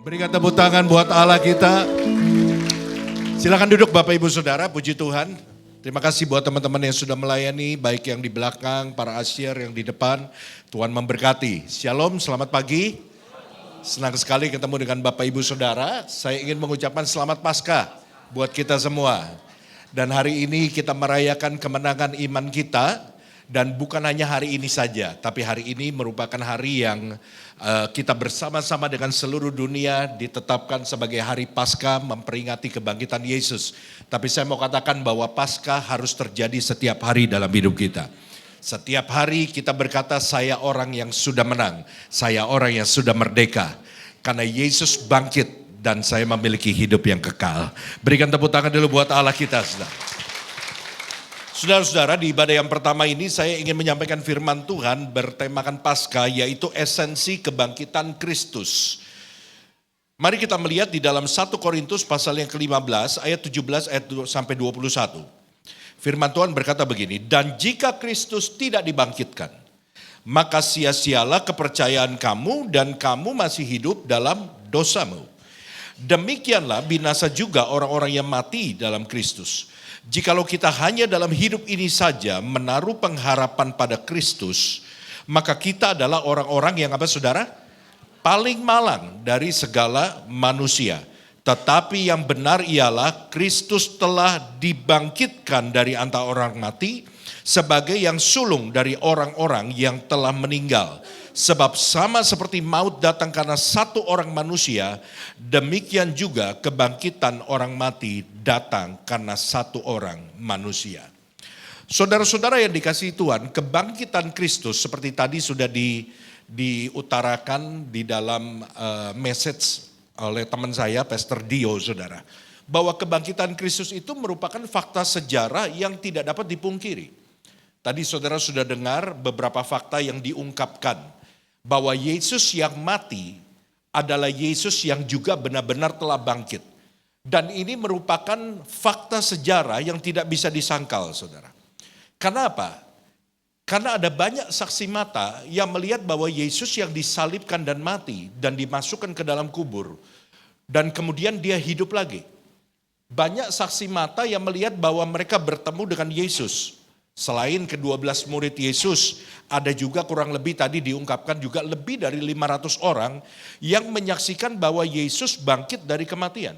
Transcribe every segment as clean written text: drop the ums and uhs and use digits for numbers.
Berikan tepuk tangan buat Allah kita. Silakan duduk Bapak Ibu Saudara, puji Tuhan. Terima kasih buat teman-teman yang sudah melayani, baik yang di belakang, para asyir yang di depan. Tuhan memberkati. Shalom, selamat pagi. Senang sekali ketemu dengan Bapak Ibu Saudara. Saya ingin mengucapkan selamat Paskah buat kita semua. Dan hari ini kita merayakan kemenangan iman kita. Dan bukan hanya hari ini saja, tapi hari ini merupakan hari yang kita bersama-sama dengan seluruh dunia ditetapkan sebagai hari Paskah memperingati kebangkitan Yesus. Tapi saya mau katakan bahwa Paskah harus terjadi setiap hari dalam hidup kita. Setiap hari kita berkata, saya orang yang sudah menang, saya orang yang sudah merdeka. Karena Yesus bangkit dan saya memiliki hidup yang kekal. Berikan tepuk tangan dulu buat Allah kita, saudara. Saudara-saudara, di ibadah yang pertama ini saya ingin menyampaikan firman Tuhan bertemakan Paskah, yaitu esensi kebangkitan Kristus. Mari kita melihat di dalam 1 Korintus pasal yang ke-15 ayat 17 ayat sampai 21. Firman Tuhan berkata begini, dan jika Kristus tidak dibangkitkan, maka sia-sialah kepercayaan kamu dan kamu masih hidup dalam dosamu. Demikianlah binasa juga orang-orang yang mati dalam Kristus. Jikalau kita hanya dalam hidup ini saja menaruh pengharapan pada Kristus, maka kita adalah orang-orang yang apa saudara? Paling malang dari segala manusia. Tetapi yang benar ialah Kristus telah dibangkitkan dari antara orang mati sebagai yang sulung dari orang-orang yang telah meninggal. Sebab sama seperti maut datang karena satu orang manusia, demikian juga kebangkitan orang mati datang karena satu orang manusia. Saudara-saudara yang dikasihi Tuhan, kebangkitan Kristus seperti tadi sudah diutarakan di dalam message oleh teman saya, Pastor Dio, saudara. Bahwa kebangkitan Kristus itu merupakan fakta sejarah yang tidak dapat dipungkiri. Tadi saudara sudah dengar beberapa fakta yang diungkapkan. Bahwa Yesus yang mati adalah Yesus yang juga benar-benar telah bangkit. Dan ini merupakan fakta sejarah yang tidak bisa disangkal, saudara. Karena apa? Karena ada banyak saksi mata yang melihat bahwa Yesus yang disalibkan dan mati dan dimasukkan ke dalam kubur. Dan kemudian dia hidup lagi. Banyak saksi mata yang melihat bahwa mereka bertemu dengan Yesus. Selain ke-12 murid Yesus, ada juga kurang lebih tadi diungkapkan juga lebih dari 500 orang yang menyaksikan bahwa Yesus bangkit dari kematian.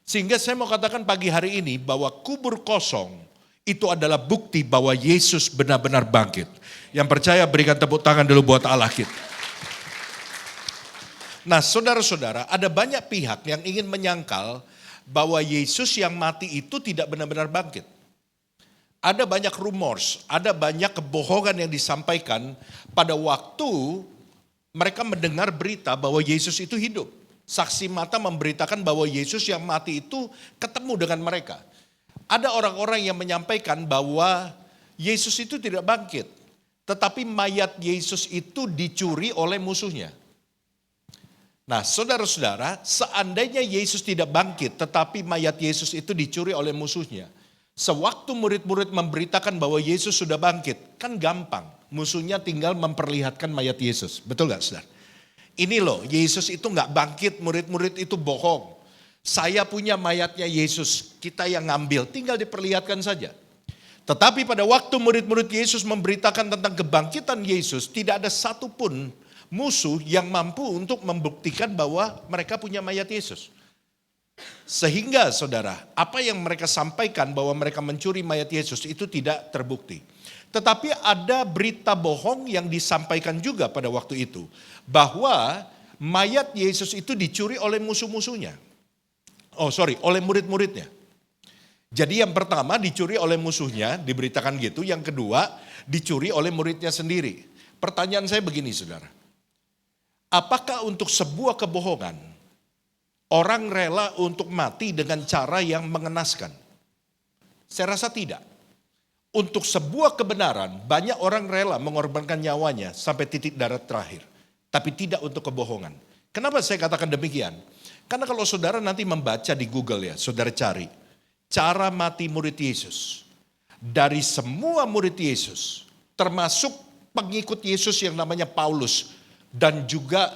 Sehingga saya mau katakan pagi hari ini bahwa kubur kosong itu adalah bukti bahwa Yesus benar-benar bangkit. Yang percaya berikan tepuk tangan dulu buat Allah kita. Nah saudara-saudara, ada banyak pihak yang ingin menyangkal bahwa Yesus yang mati itu tidak benar-benar bangkit. Ada banyak rumors, ada banyak kebohongan yang disampaikan pada waktu mereka mendengar berita bahwa Yesus itu hidup. Saksi mata memberitakan bahwa Yesus yang mati itu ketemu dengan mereka. Ada orang-orang yang menyampaikan bahwa Yesus itu tidak bangkit, tetapi mayat Yesus itu dicuri oleh musuhnya. Nah saudara-saudara, seandainya Yesus tidak bangkit, tetapi mayat Yesus itu dicuri oleh musuhnya. Sewaktu murid-murid memberitakan bahwa Yesus sudah bangkit, kan gampang. Musuhnya tinggal memperlihatkan mayat Yesus. Betul gak saudara? Ini loh, Yesus itu gak bangkit, murid-murid itu bohong. Saya punya mayatnya Yesus, kita yang ngambil, tinggal diperlihatkan saja. Tetapi pada waktu murid-murid Yesus memberitakan tentang kebangkitan Yesus, tidak ada satupun musuh yang mampu untuk membuktikan bahwa mereka punya mayat Yesus. Sehingga saudara, apa yang mereka sampaikan bahwa mereka mencuri mayat Yesus itu tidak terbukti. Tetapi ada berita bohong yang disampaikan juga pada waktu itu. Bahwa mayat Yesus itu dicuri oleh musuh-musuhnya. Oleh murid-muridnya. Jadi yang pertama dicuri oleh musuhnya, diberitakan gitu. Yang kedua dicuri oleh muridnya sendiri. Pertanyaan saya begini saudara. Apakah untuk sebuah kebohongan orang rela untuk mati dengan cara yang mengenaskan? Saya rasa tidak. Untuk sebuah kebenaran, banyak orang rela mengorbankan nyawanya sampai titik darah terakhir. Tapi tidak untuk kebohongan. Kenapa saya katakan demikian? Karena kalau saudara nanti membaca di Google ya, saudara cari. Cara mati murid Yesus. Dari semua murid Yesus, termasuk pengikut Yesus yang namanya Paulus. Dan juga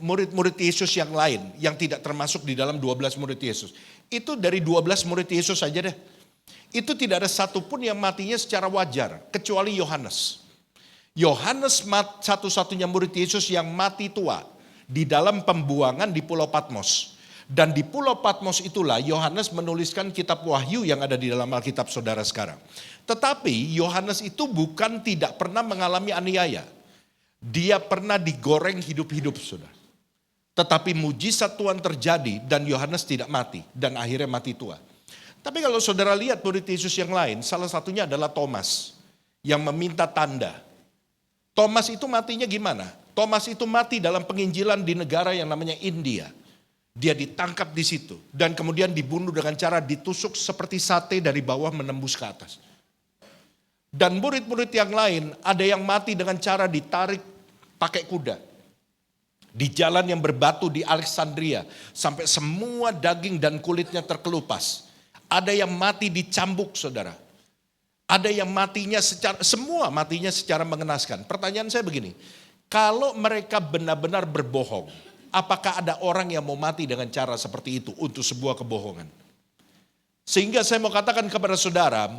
murid-murid Yesus yang lain yang tidak termasuk di dalam 12 murid Yesus. Itu dari 12 murid Yesus saja deh. Itu tidak ada satupun yang matinya secara wajar kecuali Yohanes. Yohanes satu-satunya murid Yesus yang mati tua di dalam pembuangan di Pulau Patmos. Dan di Pulau Patmos itulah Yohanes menuliskan kitab Wahyu yang ada di dalam Alkitab saudara sekarang. Tetapi Yohanes itu bukan tidak pernah mengalami aniaya. Dia pernah digoreng hidup-hidup saudara. Tetapi mujizat Tuhan terjadi dan Yohanes tidak mati. Dan akhirnya mati tua. Tapi kalau saudara lihat murid Yesus yang lain, salah satunya adalah Thomas yang meminta tanda. Thomas itu matinya gimana? Thomas itu mati dalam penginjilan di negara yang namanya India. Dia ditangkap di situ dan kemudian dibunuh dengan cara ditusuk seperti sate dari bawah menembus ke atas. Dan murid-murid yang lain ada yang mati dengan cara ditarik pakai kuda. Di jalan yang berbatu di Alexandria sampai semua daging dan kulitnya terkelupas. Ada yang mati dicambuk saudara. Ada yang matinya semua matinya secara mengenaskan. Pertanyaan saya begini, kalau mereka benar-benar berbohong, apakah ada orang yang mau mati dengan cara seperti itu untuk sebuah kebohongan? Sehingga saya mau katakan kepada saudara,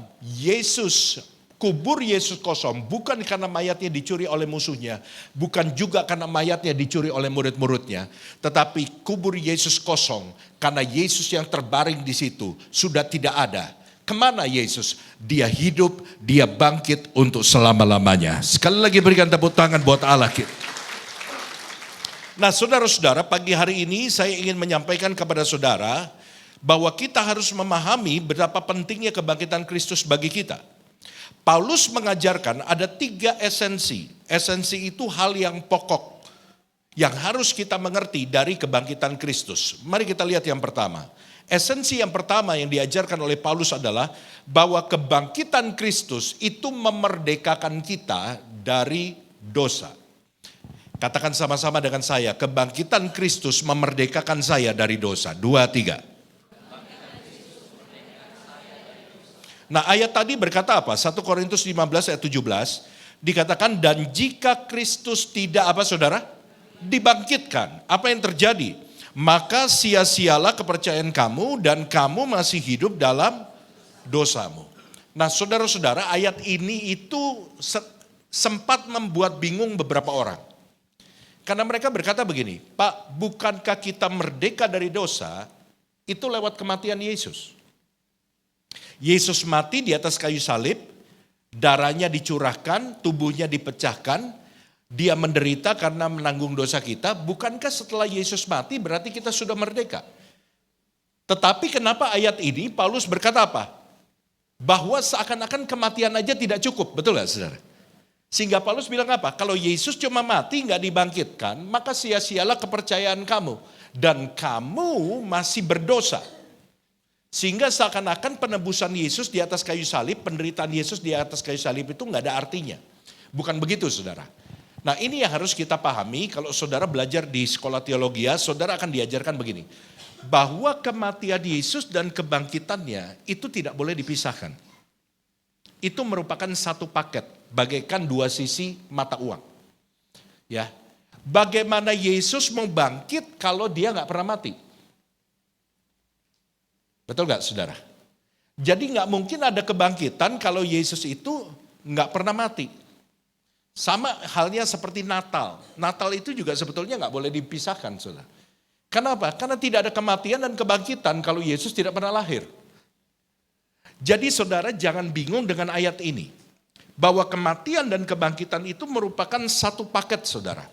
kubur Yesus kosong bukan karena mayatnya dicuri oleh musuhnya, bukan juga karena mayatnya dicuri oleh murid-muridnya, tetapi kubur Yesus kosong karena Yesus yang terbaring di situ sudah tidak ada. Kemana Yesus? Dia hidup, dia bangkit untuk selama-lamanya. Sekali lagi berikan tepuk tangan buat Allah kita. Nah saudara-saudara, pagi hari ini saya ingin menyampaikan kepada saudara bahwa kita harus memahami betapa pentingnya kebangkitan Kristus bagi kita. Paulus mengajarkan ada 3 esensi. Esensi itu hal yang pokok yang harus kita mengerti dari kebangkitan Kristus. Mari kita lihat yang pertama. Esensi yang pertama yang diajarkan oleh Paulus adalah bahwa kebangkitan Kristus itu memerdekakan kita dari dosa. Katakan sama-sama dengan saya, kebangkitan Kristus memerdekakan saya dari dosa. 2, 3. Nah ayat tadi berkata apa? 1 Korintus 15 ayat 17 dikatakan dan jika Kristus tidak apa saudara? Dibangkitkan. Apa yang terjadi? Maka sia-sialah kepercayaan kamu dan kamu masih hidup dalam dosamu. Nah saudara-saudara ayat ini itu sempat membuat bingung beberapa orang. Karena mereka berkata begini, Pak bukankah kita merdeka dari dosa itu lewat kematian Yesus? Yesus mati di atas kayu salib, darahnya dicurahkan, tubuhnya dipecahkan, dia menderita karena menanggung dosa kita. Bukankah setelah Yesus mati berarti kita sudah merdeka? Tetapi kenapa ayat ini Paulus berkata apa? Bahwa seakan-akan kematian aja tidak cukup, betul gak saudara? Sehingga Paulus bilang apa? Kalau Yesus cuma mati gak dibangkitkan, maka sia-sialah kepercayaan kamu. Dan kamu masih berdosa. Sehingga seakan-akan penebusan Yesus di atas kayu salib, penderitaan Yesus di atas kayu salib itu nggak ada artinya. Bukan begitu saudara. Nah ini yang harus kita pahami kalau saudara belajar di sekolah teologi, saudara akan diajarkan begini. Bahwa kematian Yesus dan kebangkitannya itu tidak boleh dipisahkan. Itu merupakan satu paket, bagaikan 2 sisi mata uang. Ya, bagaimana Yesus mau bangkit kalau dia nggak pernah mati? Betul gak saudara? Jadi gak mungkin ada kebangkitan kalau Yesus itu gak pernah mati. Sama halnya seperti Natal. Natal itu juga sebetulnya gak boleh dipisahkan saudara. Kenapa? Karena tidak ada kematian dan kebangkitan kalau Yesus tidak pernah lahir. Jadi saudara jangan bingung dengan ayat ini. Bahwa kematian dan kebangkitan itu merupakan satu paket saudara.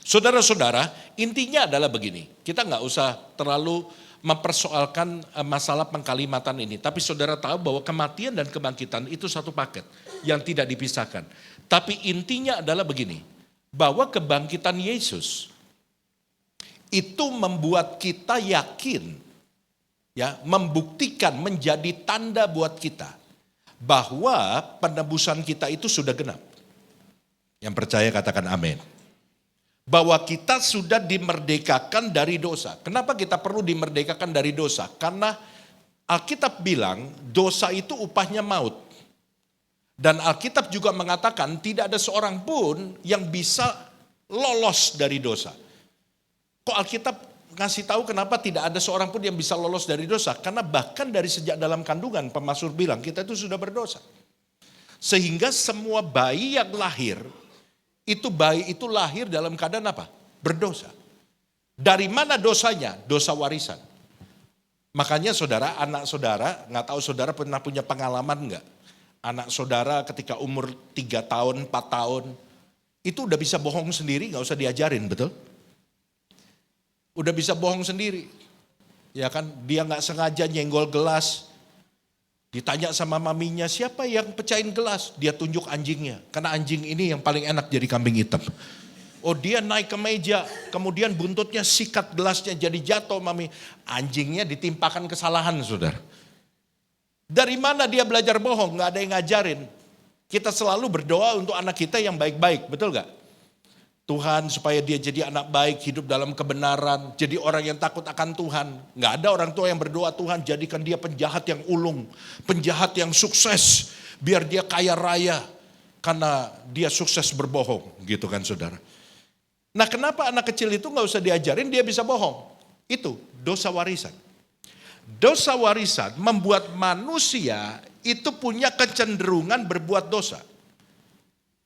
Saudara-saudara intinya adalah begini. Kita gak usah terlalu mempersoalkan masalah pengkalimatan ini. Tapi saudara tahu bahwa kematian dan kebangkitan itu satu paket yang tidak dipisahkan. Tapi intinya adalah begini, bahwa kebangkitan Yesus itu membuat kita yakin, ya, membuktikan menjadi tanda buat kita bahwa penebusan kita itu sudah genap. Yang percaya katakan amin. Bahwa kita sudah dimerdekakan dari dosa. Kenapa kita perlu dimerdekakan dari dosa? Karena Alkitab bilang dosa itu upahnya maut. Dan Alkitab juga mengatakan tidak ada seorang pun yang bisa lolos dari dosa. Alkitab ngasih tahu kenapa tidak ada seorang pun yang bisa lolos dari dosa. Karena bahkan dari sejak dalam kandungan, pemasmur bilang kita itu sudah berdosa. Sehingga semua bayi yang lahir, bayi itu lahir dalam keadaan apa? Berdosa. Dari mana dosanya? Dosa warisan. Makanya saudara, anak saudara, nggak tahu saudara pernah punya pengalaman nggak? Anak saudara ketika umur 3 tahun, 4 tahun, itu udah bisa bohong sendiri, nggak usah diajarin, betul? Udah bisa bohong sendiri. Ya kan, dia nggak sengaja nyenggol gelas. Ditanya sama maminya, siapa yang pecahin gelas? Dia tunjuk anjingnya. Karena anjing ini yang paling enak jadi kambing hitam. Oh, dia naik ke meja, kemudian buntutnya sikat gelasnya jadi jatuh, mami. Anjingnya ditimpakan kesalahan, saudara. Dari mana dia belajar bohong? Nggak ada yang ngajarin. Kita selalu berdoa untuk anak kita yang baik-baik, betul gak? Tuhan supaya dia jadi anak baik, hidup dalam kebenaran, jadi orang yang takut akan Tuhan. Nggak ada orang tua yang berdoa, Tuhan jadikan dia penjahat yang ulung, penjahat yang sukses, biar dia kaya raya, karena dia sukses berbohong, gitu kan saudara. Nah, kenapa anak kecil itu nggak usah diajarin, dia bisa bohong? Itu dosa warisan. Dosa warisan membuat manusia itu punya kecenderungan berbuat dosa.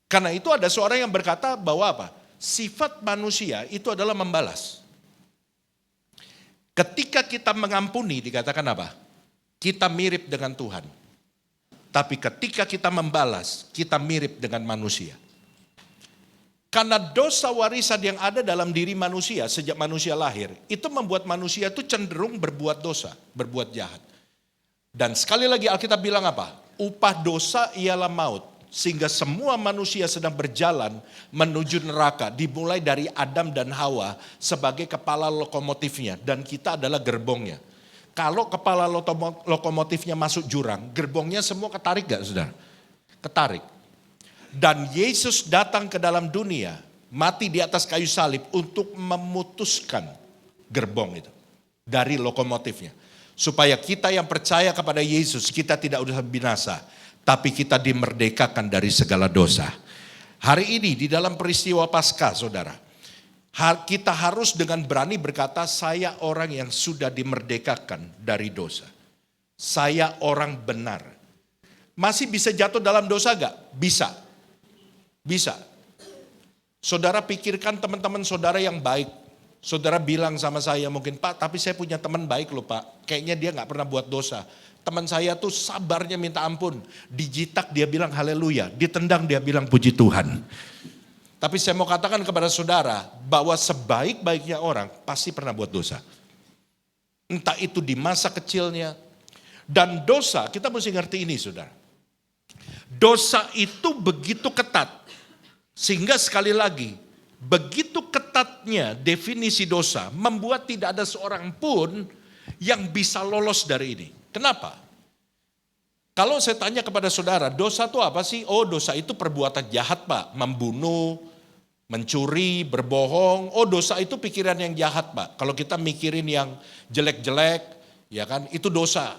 Karena itu ada seorang yang berkata bahwa apa? Sifat manusia itu adalah membalas. Ketika kita mengampuni dikatakan apa? Kita mirip dengan Tuhan. Tapi ketika kita membalas, kita mirip dengan manusia. Karena dosa warisan yang ada dalam diri manusia sejak manusia lahir, itu membuat manusia itu cenderung berbuat dosa, berbuat jahat. Dan sekali lagi Alkitab bilang apa? Upah dosa ialah maut. Sehingga semua manusia sedang berjalan menuju neraka. Dimulai dari Adam dan Hawa sebagai kepala lokomotifnya. Dan kita adalah gerbongnya. Kalau kepala lokomotifnya masuk jurang, gerbongnya semua ketarik gak saudara? Ketarik. Dan Yesus datang ke dalam dunia, mati di atas kayu salib untuk memutuskan gerbong itu dari lokomotifnya. Supaya kita yang percaya kepada Yesus, kita tidak usah binasa, tapi kita dimerdekakan dari segala dosa. Hari ini di dalam peristiwa Paskah saudara, kita harus dengan berani berkata, saya orang yang sudah dimerdekakan dari dosa. Saya orang benar. Masih bisa jatuh dalam dosa gak? Bisa. Bisa. Saudara pikirkan teman-teman saudara yang baik. Saudara bilang sama saya mungkin, Pak tapi saya punya teman baik loh Pak. Kayaknya dia gak pernah buat dosa. Teman saya tuh sabarnya minta ampun. Dijitak dia bilang haleluya. Ditendang dia bilang puji Tuhan. Tapi saya mau katakan kepada saudara bahwa sebaik-baiknya orang pasti pernah buat dosa. Entah itu di masa kecilnya. Dan dosa, kita mesti ngerti ini saudara. Dosa itu begitu ketat. Sehingga sekali lagi, begitu ketatnya definisi dosa membuat tidak ada seorang pun yang bisa lolos dari ini. Kenapa? Kalau saya tanya kepada saudara, dosa itu apa sih? Oh, dosa itu perbuatan jahat Pak, membunuh, mencuri, berbohong. Oh, dosa itu pikiran yang jahat Pak. Kalau kita mikirin yang jelek-jelek, ya kan, itu dosa.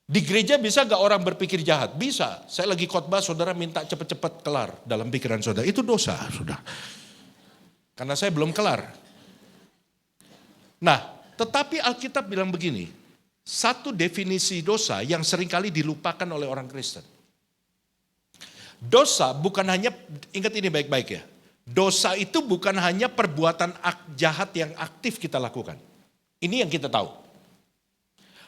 Di gereja bisa gak orang berpikir jahat? Bisa. Saya lagi khotbah, saudara minta cepet-cepet kelar dalam pikiran saudara. Itu dosa, saudara. Karena saya belum kelar. Nah, tetapi Alkitab bilang begini, satu definisi dosa yang seringkali dilupakan oleh orang Kristen. Dosa bukan hanya, ingat ini baik-baik ya, dosa itu bukan hanya perbuatan jahat yang aktif kita lakukan. Ini yang kita tahu.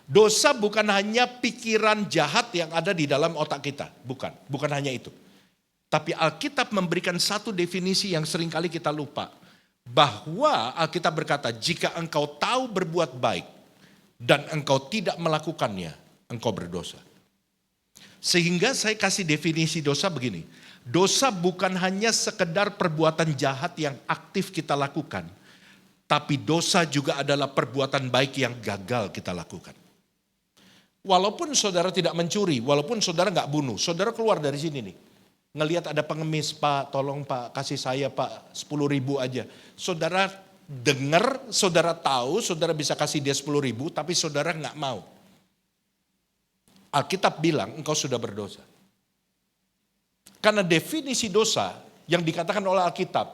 Dosa bukan hanya pikiran jahat yang ada di dalam otak kita. Bukan hanya itu. Tapi Alkitab memberikan satu definisi yang seringkali kita lupa. Bahwa Alkitab berkata, jika engkau tahu berbuat baik dan engkau tidak melakukannya, engkau berdosa. Sehingga saya kasih definisi dosa begini. Dosa bukan hanya sekedar perbuatan jahat yang aktif kita lakukan. Tapi dosa juga adalah perbuatan baik yang gagal kita lakukan. Walaupun saudara tidak mencuri, walaupun saudara nggak bunuh, saudara keluar dari sini nih. Ngelihat ada pengemis, Pak tolong Pak kasih saya Pak 10.000 aja. Saudara dengar, saudara tahu, saudara bisa kasih dia 10.000 tapi saudara nggak mau. Alkitab bilang engkau sudah berdosa. Karena definisi dosa yang dikatakan oleh Alkitab,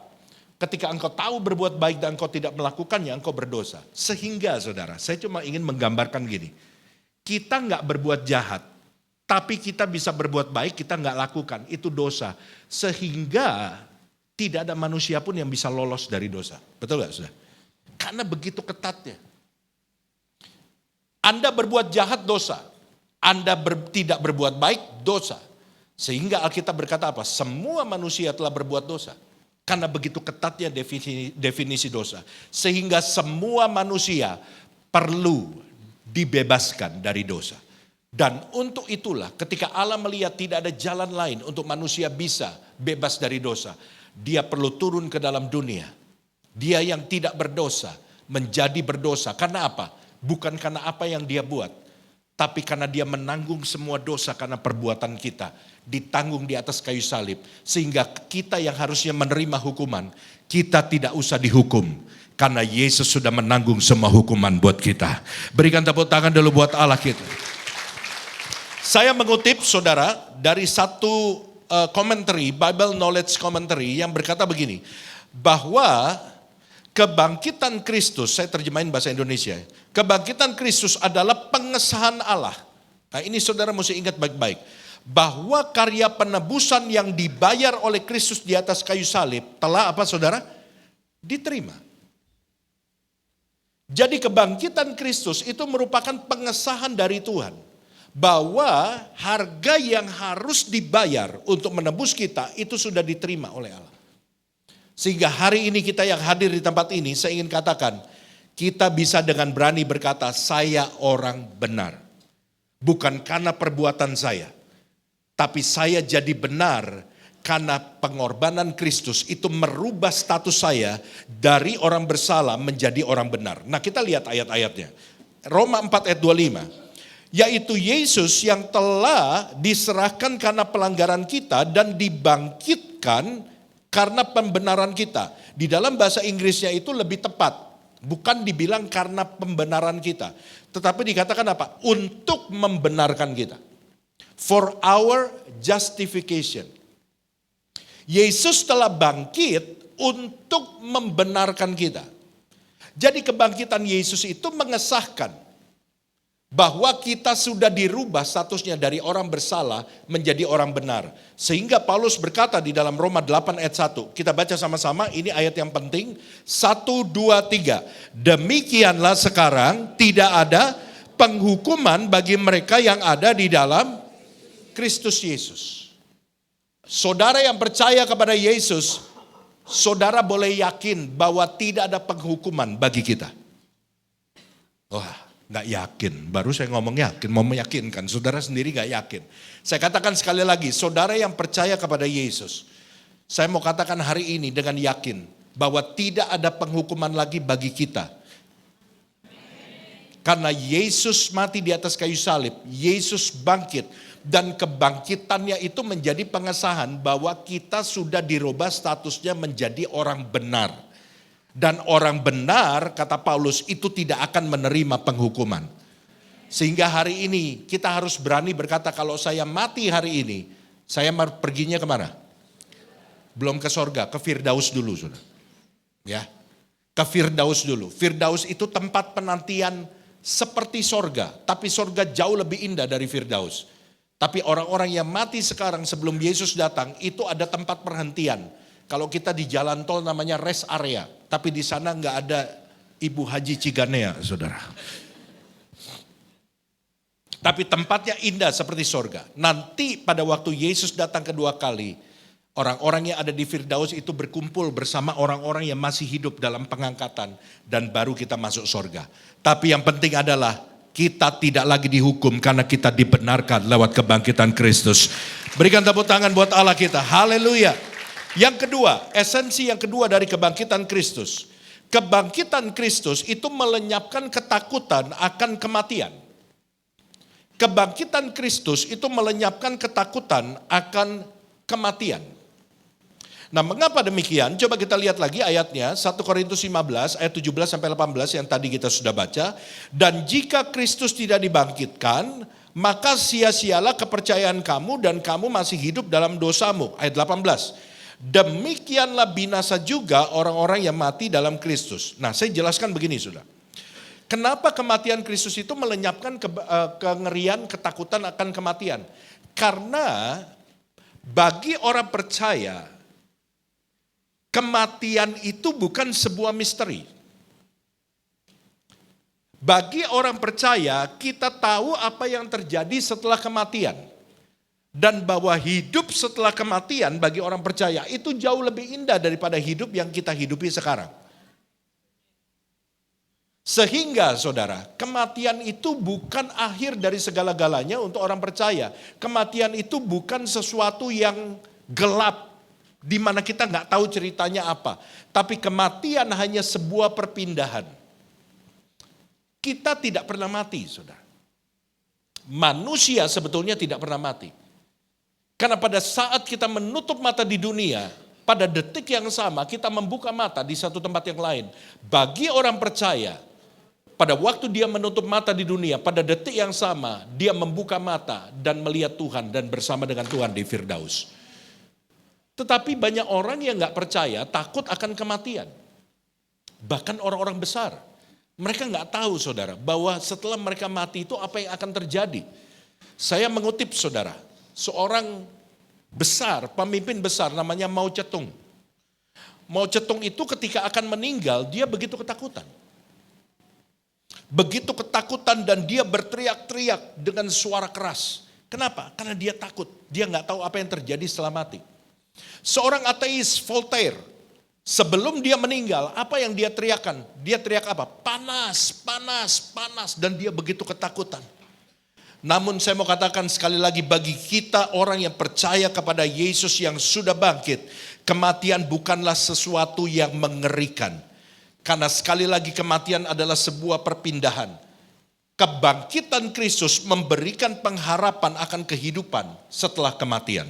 Ketika engkau tahu berbuat baik dan engkau tidak melakukannya, engkau berdosa. Sehingga saudara, saya cuma ingin menggambarkan gini. Kita nggak berbuat jahat, tapi kita bisa berbuat baik, kita nggak lakukan. Itu dosa. Sehingga tidak ada manusia pun yang bisa lolos dari dosa. Betul nggak saudara? Karena begitu ketatnya. Anda berbuat jahat dosa. Anda tidak berbuat baik dosa. Sehingga Alkitab berkata apa? Semua manusia telah berbuat dosa. Karena begitu ketatnya definisi dosa. Sehingga semua manusia perlu dibebaskan dari dosa. Dan untuk itulah ketika Allah melihat tidak ada jalan lain untuk manusia bisa bebas dari dosa. Dia perlu turun ke dalam dunia. Dia yang tidak berdosa menjadi berdosa. Karena apa? Bukan karena apa yang dia buat. Tapi karena dia menanggung semua dosa karena perbuatan kita. Ditanggung di atas kayu salib. Sehingga kita yang harusnya menerima hukuman, kita tidak usah dihukum. Karena Yesus sudah menanggung semua hukuman buat kita. Berikan tepuk tangan dulu buat Allah kita. Saya mengutip saudara dari satu commentary, Bible Knowledge Commentary yang berkata begini. Bahwa kebangkitan Kristus, saya terjemahin bahasa Indonesia. Kebangkitan Kristus adalah pengesahan Allah. Nah ini saudara mesti ingat baik-baik. Bahwa karya penebusan yang dibayar oleh Kristus di atas kayu salib telah apa saudara? Diterima. Jadi kebangkitan Kristus itu merupakan pengesahan dari Tuhan. Bahwa harga yang harus dibayar untuk menebus kita itu sudah diterima oleh Allah. Sehingga hari ini kita yang hadir di tempat ini, saya ingin katakan, kita bisa dengan berani berkata, saya orang benar. Bukan karena perbuatan saya. Tapi saya jadi benar karena pengorbanan Kristus itu merubah status saya dari orang bersalah menjadi orang benar. Nah kita lihat ayat-ayatnya. Roma 4 ayat 25. Yaitu Yesus yang telah diserahkan karena pelanggaran kita dan dibangkitkan karena pembenaran kita. Di dalam bahasa Inggrisnya itu lebih tepat. Bukan dibilang karena pembenaran kita. Tetapi dikatakan apa? Untuk membenarkan kita. For our justification. Yesus telah bangkit untuk membenarkan kita. Jadi kebangkitan Yesus itu mengesahkan bahwa kita sudah dirubah statusnya dari orang bersalah menjadi orang benar. Sehingga Paulus berkata di dalam Roma 8 ayat 1. Kita baca sama-sama, ini ayat yang penting. 1, 2, 3. Demikianlah sekarang tidak ada penghukuman bagi mereka yang ada di dalam Kristus Yesus. Saudara yang percaya kepada Yesus, saudara boleh yakin bahwa tidak ada penghukuman bagi kita. Wah. Gak yakin, baru saya ngomong yakin, mau meyakinkan, saudara sendiri gak yakin. Saya katakan sekali lagi, saudara yang percaya kepada Yesus, saya mau katakan hari ini dengan yakin, bahwa tidak ada penghukuman lagi bagi kita. Karena Yesus mati di atas kayu salib, Yesus bangkit, dan kebangkitannya itu menjadi pengesahan bahwa kita sudah dirubah statusnya menjadi orang benar. Dan orang benar, kata Paulus, itu tidak akan menerima penghukuman. Sehingga hari ini kita harus berani berkata, kalau saya mati hari ini, saya perginya kemana? Belum ke sorga, ke Firdaus dulu. Saudara. Ya, ke Firdaus dulu. Firdaus itu tempat penantian seperti sorga, tapi sorga jauh lebih indah dari Firdaus. Tapi orang-orang yang mati sekarang sebelum Yesus datang, itu ada tempat perhentian. Kalau kita di jalan tol namanya rest area. Tapi di sana nggak ada Ibu Haji Ciganea, saudara. Tapi tempatnya indah seperti sorga. Nanti pada waktu Yesus datang kedua kali, orang-orang yang ada di Firdaus itu berkumpul bersama orang-orang yang masih hidup dalam pengangkatan. Dan baru kita masuk sorga. Tapi yang penting adalah kita tidak lagi dihukum karena kita dibenarkan lewat kebangkitan Kristus. Berikan tepuk tangan buat Allah kita. Haleluya. Yang kedua, esensi yang kedua dari kebangkitan Kristus. Kebangkitan Kristus itu melenyapkan ketakutan akan kematian. Kebangkitan Kristus itu melenyapkan ketakutan akan kematian. Nah, mengapa demikian? Coba kita lihat lagi ayatnya, 1 Korintus 15 ayat 17 sampai 18 yang tadi kita sudah baca. Dan jika Kristus tidak dibangkitkan, maka sia-sialah kepercayaan kamu dan kamu masih hidup dalam dosamu. Ayat 18. Demikianlah binasa juga orang-orang yang mati dalam Kristus. Nah, saya jelaskan begini, Saudara. Kenapa kematian Kristus itu melenyapkan kengerian, ketakutan akan kematian? Karena bagi orang percaya, kematian itu bukan sebuah misteri. Bagi orang percaya, kita tahu apa yang terjadi setelah kematian. Dan bahwa hidup setelah kematian bagi orang percaya itu jauh lebih indah daripada hidup yang kita hidupi sekarang. Sehingga saudara, kematian itu bukan akhir dari segala-galanya untuk orang percaya. Kematian itu bukan sesuatu yang gelap, di mana kita nggak tahu ceritanya apa. Tapi kematian hanya sebuah perpindahan. Kita tidak pernah mati, saudara. Manusia sebetulnya tidak pernah mati. Karena pada saat kita menutup mata di dunia, pada detik yang sama kita membuka mata di satu tempat yang lain. Bagi orang percaya, pada waktu dia menutup mata di dunia, pada detik yang sama dia membuka mata dan melihat Tuhan dan bersama dengan Tuhan di Firdaus. Tetapi banyak orang yang gak percaya, takut akan kematian. Bahkan orang-orang besar. Mereka gak tahu saudara, bahwa setelah mereka mati itu apa yang akan terjadi. Saya mengutip saudara, seorang besar, pemimpin besar namanya Mao Zedong. Mao Zedong itu ketika akan meninggal, dia begitu ketakutan. Begitu ketakutan dan dia berteriak-teriak dengan suara keras. Kenapa? Karena dia takut, dia gak tahu apa yang terjadi setelah mati. Seorang ateis Voltaire, sebelum dia meninggal, apa yang dia teriakkan? Dia teriak apa? Panas, panas, panas. Dan dia begitu ketakutan. Namun saya mau katakan sekali lagi, bagi kita orang yang percaya kepada Yesus yang sudah bangkit, kematian bukanlah sesuatu yang mengerikan. Karena sekali lagi kematian adalah sebuah perpindahan. Kebangkitan Kristus memberikan pengharapan akan kehidupan setelah kematian.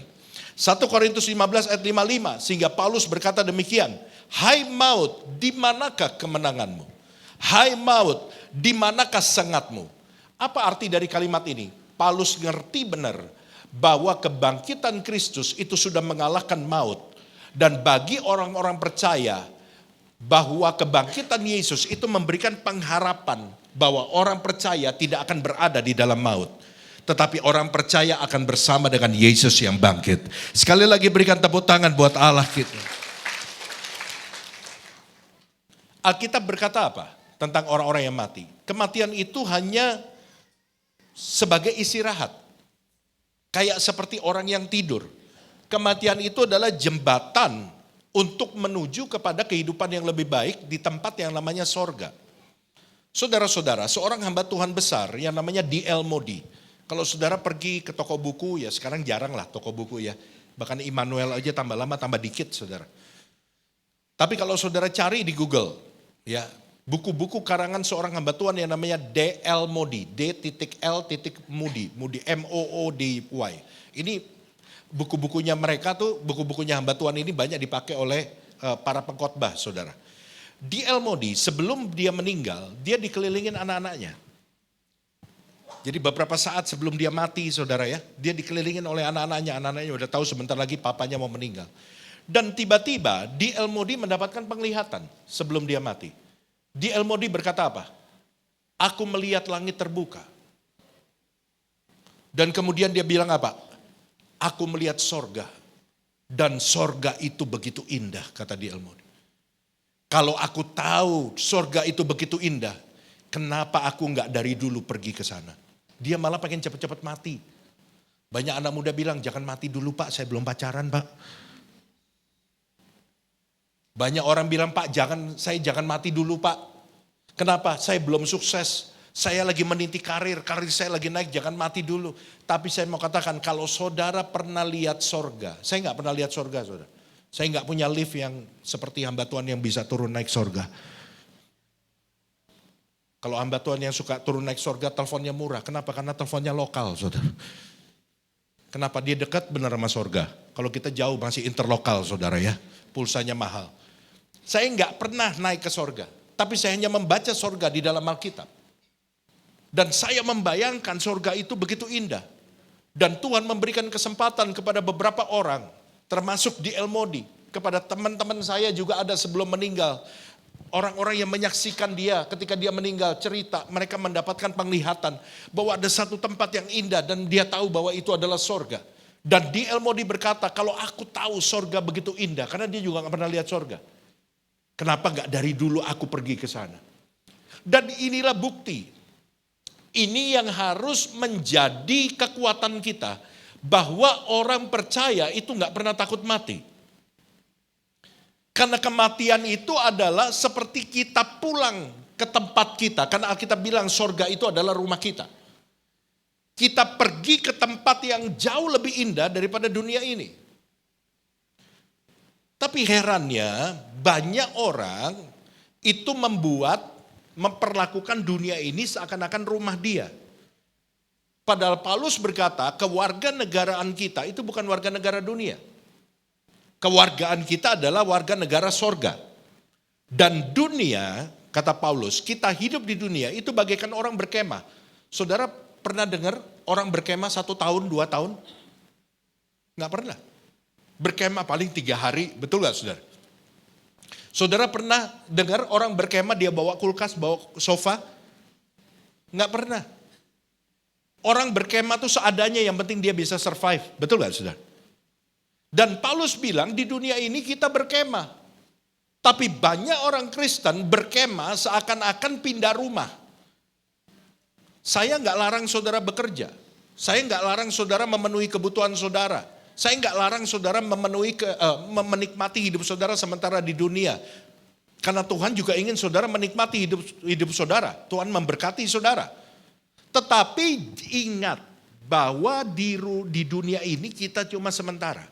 1 Korintus 15 ayat 55, sehingga Paulus berkata demikian, hai maut, di manakah kemenanganmu? Hai maut, di manakah sengatmu? Apa arti dari kalimat ini? Paulus ngerti benar bahwa kebangkitan Kristus itu sudah mengalahkan maut. Dan bagi orang-orang percaya bahwa kebangkitan Yesus itu memberikan pengharapan bahwa orang percaya tidak akan berada di dalam maut. Tetapi orang percaya akan bersama dengan Yesus yang bangkit. Sekali lagi berikan tepuk tangan buat Allah kita. Alkitab berkata apa tentang orang-orang yang mati? Kematian itu hanya sebagai istirahat. Kayak seperti orang yang tidur. Kematian itu adalah jembatan untuk menuju kepada kehidupan yang lebih baik di tempat yang namanya sorga. Saudara-saudara, seorang hamba Tuhan besar yang namanya D.L. Moody. Kalau saudara pergi ke toko buku, ya sekarang jarang lah toko buku ya. Bahkan Immanuel aja tambah lama tambah dikit saudara. Tapi kalau saudara cari di Google, ya buku-buku karangan seorang hamba Tuhan yang namanya D.L. Moody. D.L. Moody, Moody M-O-O-D-Y. Ini buku-bukunya mereka tuh, buku-bukunya hamba Tuhan ini banyak dipakai oleh para pengkhotbah saudara. D.L. Moody sebelum dia meninggal, dia dikelilingin anak-anaknya. Jadi beberapa saat sebelum dia mati saudara ya, dia dikelilingin oleh anak-anaknya udah tahu sebentar lagi papanya mau meninggal. Dan tiba-tiba D.L. Moody mendapatkan penglihatan sebelum dia mati. D.L. Moody berkata apa? Aku melihat langit terbuka. Dan kemudian dia bilang apa? Aku melihat sorga. Dan sorga itu begitu indah, kata D.L. Moody. Kalau aku tahu sorga itu begitu indah, kenapa aku enggak dari dulu pergi ke sana? Dia malah pengen cepat-cepat mati. Banyak anak muda bilang, jangan mati dulu pak, saya belum pacaran pak. Banyak orang bilang, pak saya jangan mati dulu pak. Kenapa? Saya belum sukses. Saya lagi meniti karir saya lagi naik, jangan mati dulu. Tapi saya mau katakan, kalau saudara pernah lihat sorga, saya nggak pernah lihat sorga saudara. Saya nggak punya lift yang seperti hamba Tuhan yang bisa turun naik sorga. Kalau hamba Tuhan yang suka turun naik sorga, teleponnya murah. Kenapa? Karena teleponnya lokal, saudara. Kenapa? Dia dekat benar sama sorga. Kalau kita jauh masih interlokal, saudara ya. Pulsanya mahal. Saya nggak pernah naik ke sorga. Tapi saya hanya membaca sorga di dalam Alkitab. Dan saya membayangkan sorga itu begitu indah. Dan Tuhan memberikan kesempatan kepada beberapa orang, termasuk D.L. Moody, kepada teman-teman saya juga ada sebelum meninggal. Orang-orang yang menyaksikan dia ketika dia meninggal cerita, mereka mendapatkan penglihatan bahwa ada satu tempat yang indah dan dia tahu bahwa itu adalah sorga. Dan D.L. Moody berkata, kalau aku tahu sorga begitu indah, karena dia juga gak pernah lihat sorga. Kenapa gak dari dulu aku pergi ke sana? Dan inilah bukti. Ini yang harus menjadi kekuatan kita, bahwa orang percaya itu gak pernah takut mati. Karena kematian itu adalah seperti kita pulang ke tempat kita. Karena Alkitab bilang sorga itu adalah rumah kita. Kita pergi ke tempat yang jauh lebih indah daripada dunia ini. Tapi herannya banyak orang itu memperlakukan dunia ini seakan-akan rumah dia. Padahal Paulus berkata kewarganegaraan kita itu bukan warga negara dunia. Kewargaan kita adalah warga negara sorga. Dan dunia, kata Paulus, kita hidup di dunia itu bagaikan orang berkemah. Saudara pernah dengar orang berkemah 1 tahun, 2 tahun? Nggak pernah. Berkemah paling 3 hari, betul gak saudara? Saudara pernah dengar orang berkemah dia bawa kulkas, bawa sofa? Nggak pernah. Orang berkemah tuh seadanya, yang penting dia bisa survive, betul gak saudara? Dan Paulus bilang di dunia ini kita berkemah. Tapi banyak orang Kristen berkemah seakan-akan pindah rumah. Saya nggak larang saudara bekerja. Saya nggak larang saudara memenuhi kebutuhan saudara. Saya nggak larang saudara menikmati hidup saudara sementara di dunia. Karena Tuhan juga ingin saudara menikmati hidup saudara. Tuhan memberkati saudara. Tetapi ingat bahwa di dunia ini kita cuma sementara.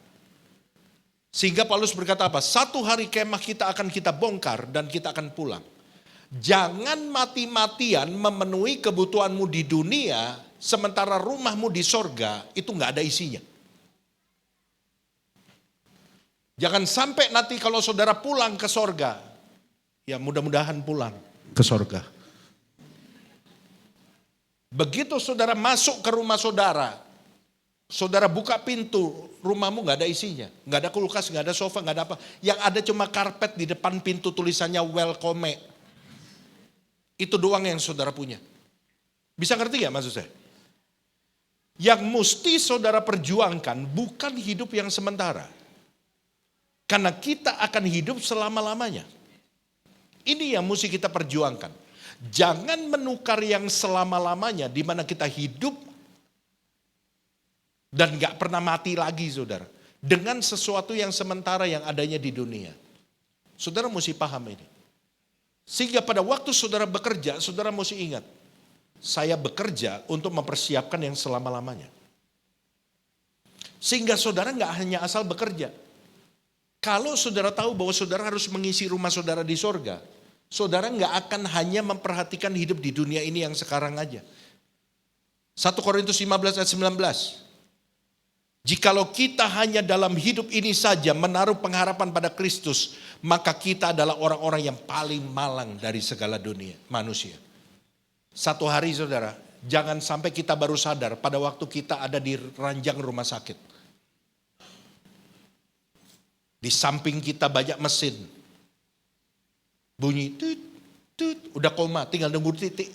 Sehingga Paulus berkata apa? 1 hari kemah kita akan kita bongkar dan kita akan pulang. Jangan mati-matian memenuhi kebutuhanmu di dunia, sementara rumahmu di sorga itu gak ada isinya. Jangan sampai nanti kalau saudara pulang ke sorga, ya mudah-mudahan pulang ke sorga. Begitu saudara masuk ke rumah saudara, saudara buka pintu, rumahmu gak ada isinya. Gak ada kulkas, gak ada sofa, gak ada apa. Yang ada cuma karpet di depan pintu tulisannya welcome. Itu doang yang saudara punya. Bisa ngerti gak maksud saya? Yang mesti saudara perjuangkan bukan hidup yang sementara. Karena kita akan hidup selama-lamanya. Ini yang mesti kita perjuangkan. Jangan menukar yang selama-lamanya di mana kita hidup dan gak pernah mati lagi saudara. Dengan sesuatu yang sementara yang adanya di dunia. Saudara mesti paham ini. Sehingga pada waktu saudara bekerja, saudara mesti ingat. Saya bekerja untuk mempersiapkan yang selama-lamanya. Sehingga saudara gak hanya asal bekerja. Kalau saudara tahu bahwa saudara harus mengisi rumah saudara di sorga, saudara gak akan hanya memperhatikan hidup di dunia ini yang sekarang aja. 1 Korintus 15 ayat 19. Jikalau kita hanya dalam hidup ini saja menaruh pengharapan pada Kristus, maka kita adalah orang-orang yang paling malang dari segala dunia, manusia. 1 hari saudara, jangan sampai kita baru sadar pada waktu kita ada di ranjang rumah sakit. Di samping kita banyak mesin. Bunyi, tut, tut, udah koma, tinggal nunggu titik.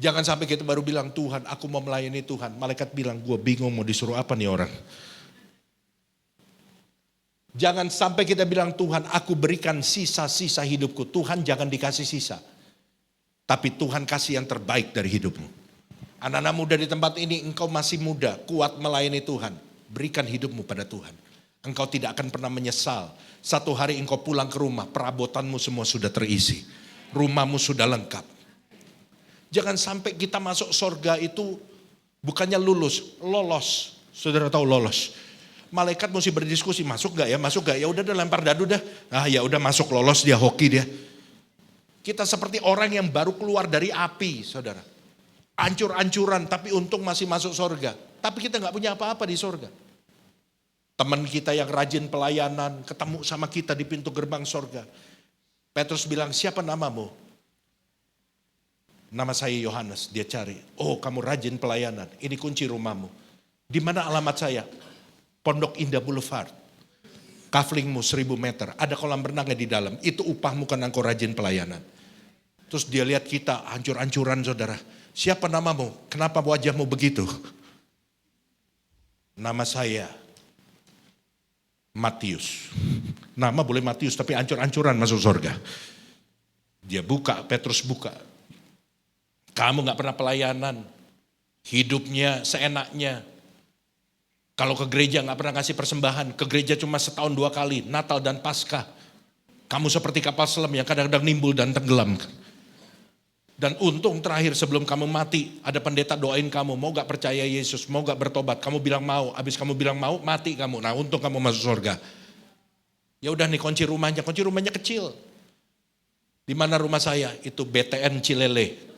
Jangan sampai kita baru bilang, Tuhan aku mau melayani Tuhan. Malaikat bilang, gue bingung mau disuruh apa nih orang. Jangan sampai kita bilang, Tuhan aku berikan sisa-sisa hidupku. Tuhan jangan dikasih sisa. Tapi Tuhan kasih yang terbaik dari hidupmu. Anak-anak muda di tempat ini, engkau masih muda, kuat melayani Tuhan. Berikan hidupmu pada Tuhan. Engkau tidak akan pernah menyesal. 1 hari engkau pulang ke rumah, perabotanmu semua sudah terisi. Rumahmu sudah lengkap. Jangan sampai kita masuk sorga itu bukannya lolos. Saudara tahu lolos. Malaikat mesti berdiskusi, masuk gak ya, masuk gak ya, udah lempar dadu dah. Ah ya udah masuk, lolos dia, hoki dia. Kita seperti orang yang baru keluar dari api, saudara. Ancur-ancuran, tapi untung masih masuk sorga. Tapi kita gak punya apa-apa di sorga. Teman kita yang rajin pelayanan, ketemu sama kita di pintu gerbang sorga. Petrus bilang, siapa namamu? Nama saya Yohanes, dia cari. Oh kamu rajin pelayanan, ini kunci rumahmu. Di mana alamat saya? Pondok Indah Boulevard. kaflingmu 1000 meter, ada kolam renangnya di dalam, itu upahmu karena engkau rajin pelayanan. Terus dia lihat kita hancur-hancuran saudara. Siapa namamu? Kenapa wajahmu begitu? Nama saya Matius. Nama boleh Matius tapi hancur-hancuran masuk surga. Dia buka, Petrus buka. Kamu gak pernah pelayanan. Hidupnya seenaknya. Kalau ke gereja gak pernah kasih persembahan. Ke gereja cuma setahun 2 kali. Natal dan Paskah. Kamu seperti kapal selam yang kadang-kadang nimbul dan tenggelam. Dan untung terakhir sebelum kamu mati, ada pendeta doain kamu, mau gak percaya Yesus, mau gak bertobat, kamu bilang mau, habis kamu bilang mau, mati kamu. Nah untung kamu masuk surga. Ya udah nih kunci rumahnya kecil. Di mana rumah saya? Itu BTN Cilele.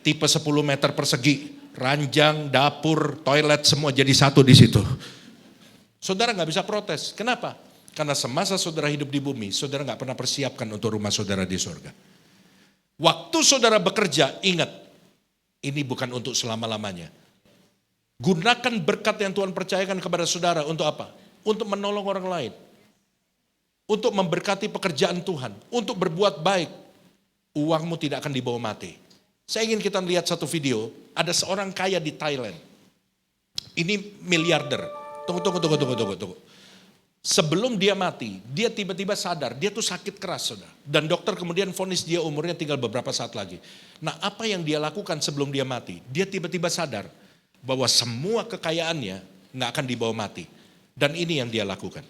Tipe 10 meter persegi, ranjang, dapur, toilet semua jadi satu di situ. Saudara gak bisa protes, kenapa? Karena semasa saudara hidup di bumi, saudara gak pernah persiapkan untuk rumah saudara di surga. Waktu saudara bekerja, ingat, ini bukan untuk selama-lamanya. Gunakan berkat yang Tuhan percayakan kepada saudara untuk apa? Untuk menolong orang lain. Untuk memberkati pekerjaan Tuhan. Untuk berbuat baik. Uangmu tidak akan dibawa mati. Saya ingin kita lihat satu video, ada seorang kaya di Thailand. Ini miliarder. Tunggu. Sebelum dia mati, dia tiba-tiba sadar, dia tuh sakit keras saudara. Dan dokter kemudian vonis dia umurnya tinggal beberapa saat lagi. Nah apa yang dia lakukan sebelum dia mati? Dia tiba-tiba sadar bahwa semua kekayaannya gak akan dibawa mati. Dan ini yang dia lakukan.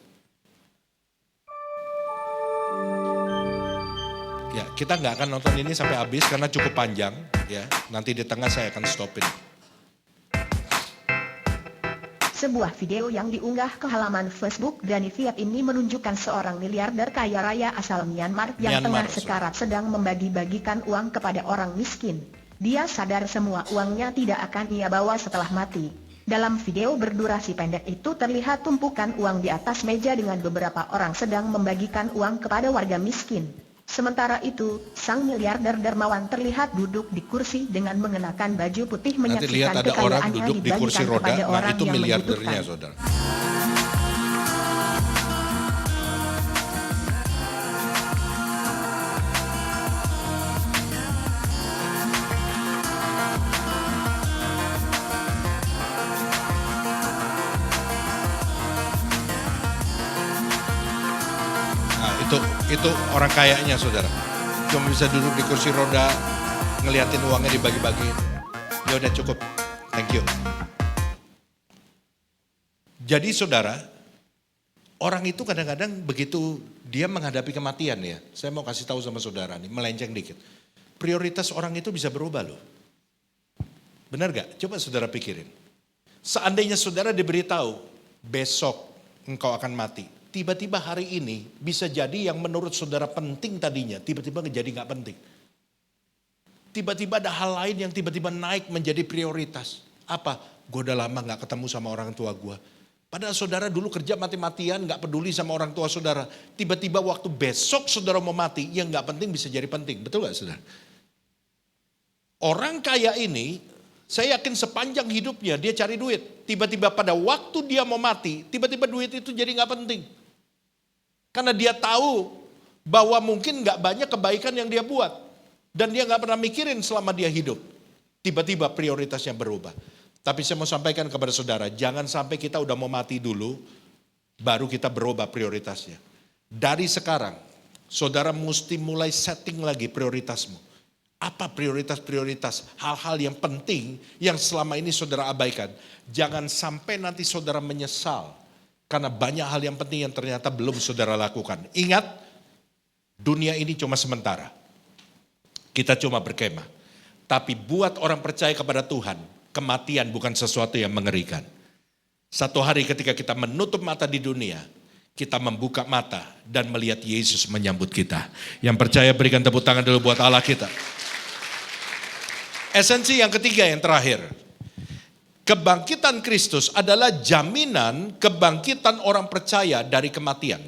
Ya kita gak akan nonton ini sampai habis karena cukup panjang. Ya, nanti di tengah saya akan stopin. Sebuah video yang diunggah ke halaman Facebook Danny Viet ini menunjukkan seorang miliarder kaya raya asal Myanmar yang tengah sekarat sedang membagi-bagikan uang kepada orang miskin. Dia sadar semua uangnya tidak akan ia bawa setelah mati. Dalam video berdurasi pendek itu terlihat tumpukan uang di atas meja dengan beberapa orang sedang membagikan uang kepada warga miskin. Sementara itu, sang miliarder dermawan terlihat duduk di kursi dengan mengenakan baju putih menyaksikan kekayaannya dibagikan kepada orang yang membutuhkan. Saudara. Itu orang kayanya saudara. Cuma bisa duduk di kursi roda, ngeliatin uangnya dibagi-bagi. Ya udah cukup, thank you. Jadi saudara, orang itu kadang-kadang begitu dia menghadapi kematian ya. Saya mau kasih tahu sama saudara nih, melenceng dikit. Prioritas orang itu bisa berubah loh. Benar gak? Coba saudara pikirin. Seandainya saudara diberitahu, besok engkau akan mati. Tiba-tiba hari ini bisa jadi yang menurut saudara penting tadinya, tiba-tiba jadi gak penting. Tiba-tiba ada hal lain yang tiba-tiba naik menjadi prioritas. Apa? Gue udah lama gak ketemu sama orang tua gue. Padahal saudara dulu kerja mati-matian gak peduli sama orang tua saudara. Tiba-tiba waktu besok saudara mau mati, yang gak penting bisa jadi penting. Betul gak saudara? Orang kaya ini, saya yakin sepanjang hidupnya dia cari duit. Tiba-tiba pada waktu dia mau mati, tiba-tiba duit itu jadi gak penting. Karena dia tahu bahwa mungkin gak banyak kebaikan yang dia buat. Dan dia gak pernah mikirin selama dia hidup. Tiba-tiba prioritasnya berubah. Tapi saya mau sampaikan kepada saudara, jangan sampai kita udah mau mati dulu, baru kita berubah prioritasnya. Dari sekarang, saudara mesti mulai setting lagi prioritasmu. Apa prioritas-prioritas, hal-hal yang penting yang selama ini saudara abaikan. Jangan sampai nanti saudara menyesal. Karena banyak hal yang penting yang ternyata belum saudara lakukan. Ingat, dunia ini cuma sementara. Kita cuma berkemah. Tapi buat orang percaya kepada Tuhan, kematian bukan sesuatu yang mengerikan. Satu hari ketika kita menutup mata di dunia, kita membuka mata dan melihat Yesus menyambut kita. Yang percaya berikan tepuk tangan dulu buat Allah kita. Esensi yang ketiga yang terakhir. Kebangkitan Kristus adalah jaminan kebangkitan orang percaya dari kematian.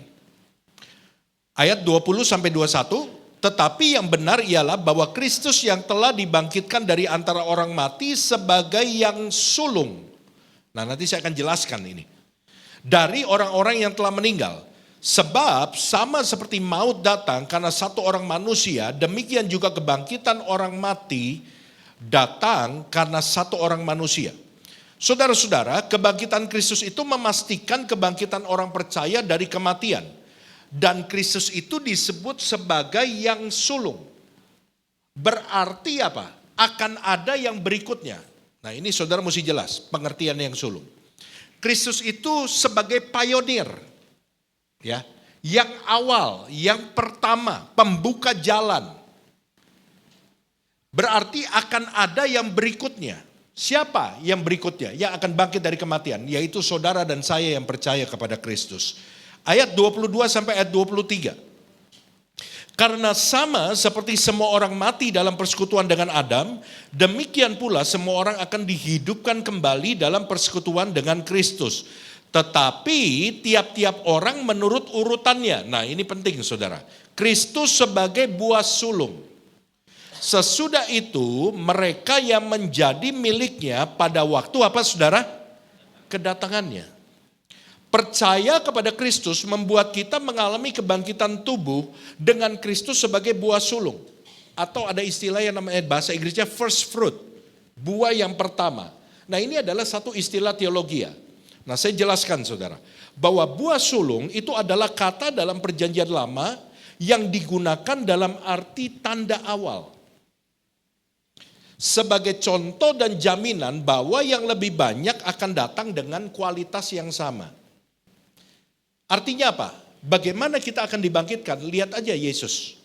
Ayat 20-21, tetapi yang benar ialah bahwa Kristus yang telah dibangkitkan dari antara orang mati sebagai yang sulung. Nah nanti saya akan jelaskan ini. dari orang-orang yang telah meninggal. Sebab sama seperti maut datang karena satu orang manusia, demikian juga kebangkitan orang mati datang karena satu orang manusia. Saudara-saudara, kebangkitan Kristus itu memastikan kebangkitan orang percaya dari kematian. Dan Kristus itu disebut sebagai yang sulung. Berarti apa? Akan ada yang berikutnya. Nah ini saudara mesti jelas pengertian yang sulung. Kristus itu sebagai pionir. Ya, yang awal, yang pertama, pembuka jalan. Berarti akan ada yang berikutnya. Siapa yang berikutnya yang akan bangkit dari kematian? Yaitu saudara dan saya yang percaya kepada Kristus. Ayat 22 sampai ayat 23. Karena sama seperti semua orang mati dalam persekutuan dengan Adam, demikian pula semua orang akan dihidupkan kembali dalam persekutuan dengan Kristus. Tetapi tiap-tiap orang menurut urutannya. Nah ini penting saudara. Kristus sebagai buah sulung. Sesudah itu mereka yang menjadi miliknya pada waktu apa saudara? Kedatangannya. Percaya kepada Kristus membuat kita mengalami kebangkitan tubuh dengan Kristus sebagai buah sulung. Atau ada istilah yang namanya bahasa Inggrisnya first fruit. Buah yang pertama. Nah ini adalah satu istilah teologi ya. Nah saya jelaskan saudara, bahwa buah sulung itu adalah kata dalam perjanjian lama yang digunakan dalam arti tanda awal. Sebagai contoh dan jaminan bahwa yang lebih banyak akan datang dengan kualitas yang sama. Artinya apa? Bagaimana kita akan dibangkitkan? Lihat aja Yesus.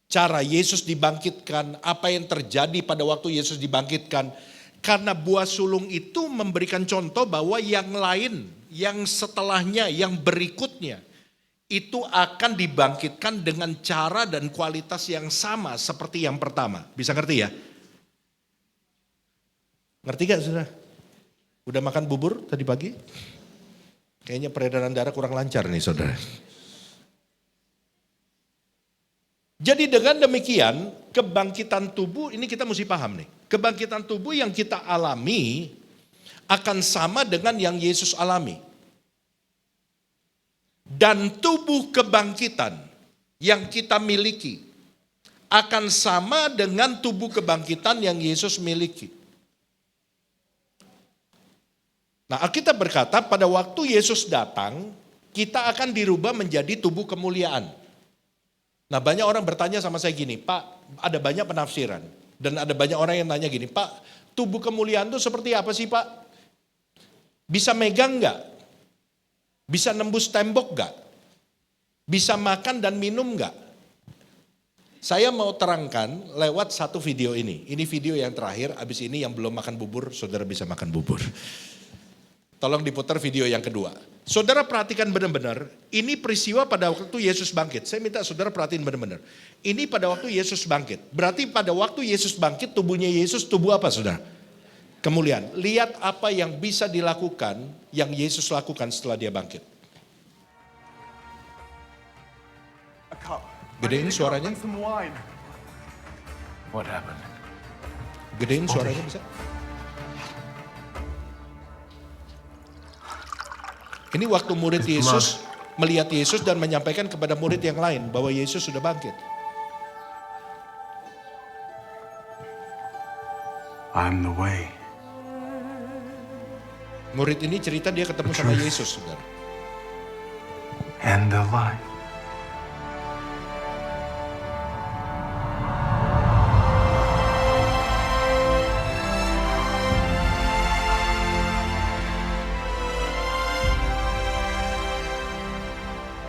Cara Yesus dibangkitkan, apa yang terjadi pada waktu Yesus dibangkitkan. Karena buah sulung itu memberikan contoh bahwa yang lain, yang setelahnya, yang berikutnya, itu akan dibangkitkan dengan cara dan kualitas yang sama seperti yang pertama. Bisa ngerti ya? Ngerti gak saudara? Udah makan bubur tadi pagi? Kayaknya peredaran darah kurang lancar nih saudara. Jadi dengan demikian kebangkitan tubuh ini kita mesti paham nih. Kebangkitan tubuh yang kita alami akan sama dengan yang Yesus alami. Dan tubuh kebangkitan yang kita miliki akan sama dengan tubuh kebangkitan yang Yesus miliki. Nah Alkitab berkata pada waktu Yesus datang kita akan dirubah menjadi tubuh kemuliaan. Nah banyak orang bertanya sama saya gini, Pak ada banyak penafsiran. Dan ada banyak orang yang nanya gini, Pak tubuh kemuliaan itu seperti apa sih Pak? Bisa megang gak? Bisa nembus tembok gak? Bisa makan dan minum gak? Saya mau terangkan lewat satu video ini. Ini video yang terakhir, habis ini yang belum makan bubur, saudara bisa makan bubur. Tolong diputar video yang kedua. Saudara perhatikan benar-benar, ini peristiwa pada waktu Yesus bangkit. Saya minta saudara perhatiin benar-benar. Ini pada waktu Yesus bangkit. Berarti pada waktu Yesus bangkit, tubuhnya Yesus tubuh apa saudara? Kemuliaan. Lihat apa yang bisa dilakukan, yang Yesus lakukan setelah dia bangkit. Gedein suaranya. What happened? Gedein suaranya bisa. Ini waktu murid Yesus melihat Yesus dan menyampaikan kepada murid yang lain bahwa Yesus sudah bangkit. I'm the way. Murid ini cerita dia ketemu sama Yesus, saudara. And the life.